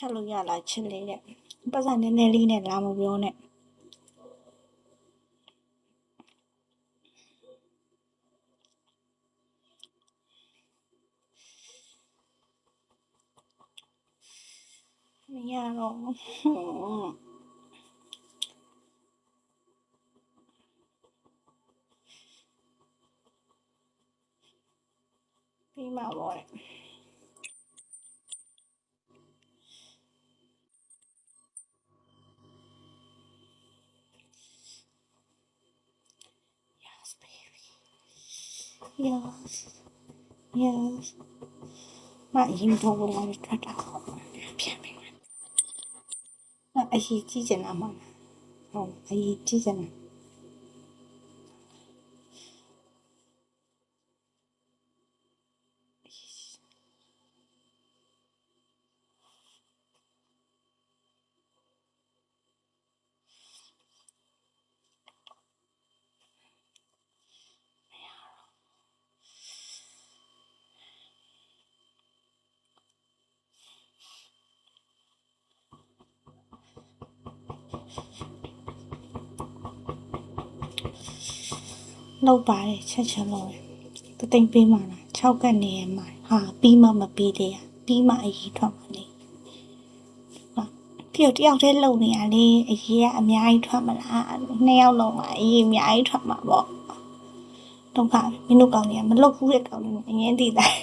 ချက်လို့ရလားချစ်လေးတဲ့ပတ်စံနည်းနည်းလေးနဲ့လာမပြောနဲ့မရတော့ပြီးမှာပေါ့တဲ့Yes, yes. မအရင်တော့ဝင်လာပြီးထွက်တာပြန်ပြီ။အရင်ကြည့်ချင်တာမှဟုတ်အရင်ကြည့်ချင်တာလောက်ပါတယ်ချက်ချက်လို့တသိမ့်ပေးမှလား6ကတ်နေရမှာဟာပြီးမှမပြီးသေးရပြီးမှအရင်ထွက်မှာလေဟာတယောက်တည်းလုံနေရလေအရင်ကအများကြီးထွက်မလား2ယောက်လုံးမှာအရင်အများကြီးထွက်မှာပေါ့ဒုက္ခမင်းတို့ကောင်းနေမလုတ်ဘူးတဲ့ကောင်းနေအရင်တည်တယ်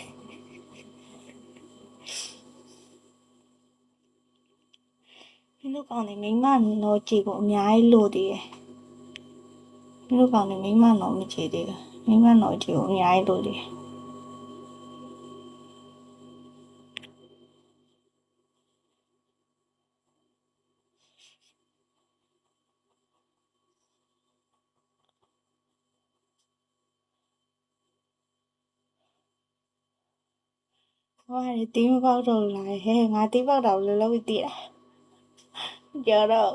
မင်းတို့ကောင်းနေမိမတော့ကြည့်ကိုအများကြီးလို့တည်တယ်မင်းတို့ကောင်းနေမိမတော့မကြည့်သေးဘူးမိမတော့ကြည့်ကိုအများကြီးလို့တည်ဟောရတယ်တီးမပေါက်တော့လာဟဲ့ငါတီးပေါက်တော့လောလောပြီးတီးတာကြောတော့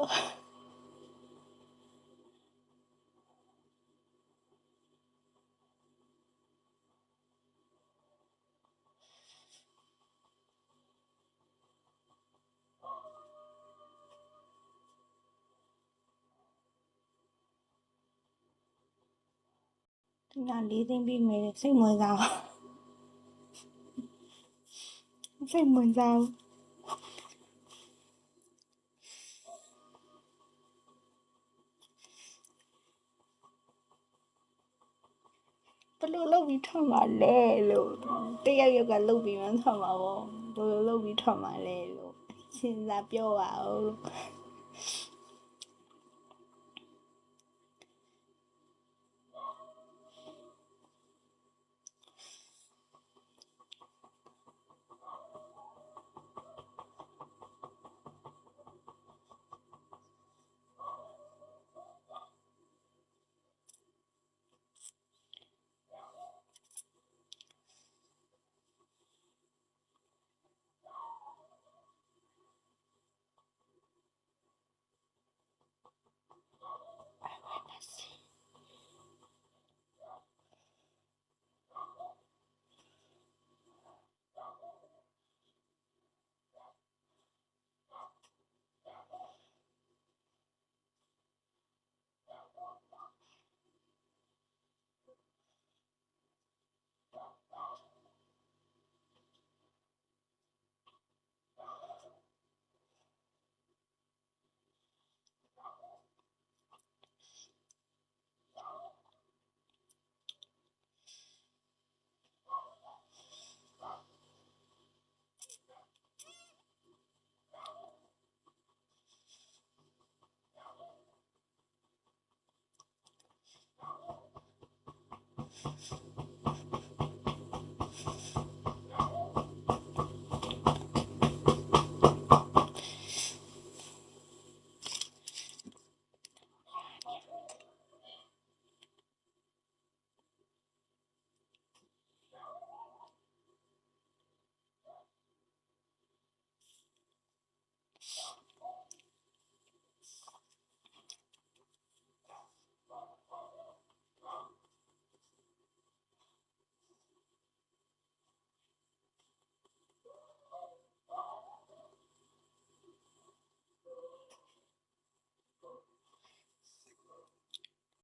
ဒီက4သိန်းပြီးမယ်စိတ်ဝင်စားစိတ်ဝင်စားဘယ်လိုလုပ်ပြီးထွက်မှာလဲလို့တယောက်ကလုပ်ပြီးမှထွက်မှာပေါ့ဘယ်လိုလုပ်ပြီးထွက်မှာလဲလို့စဉ်းစားပြောပါဦးလို့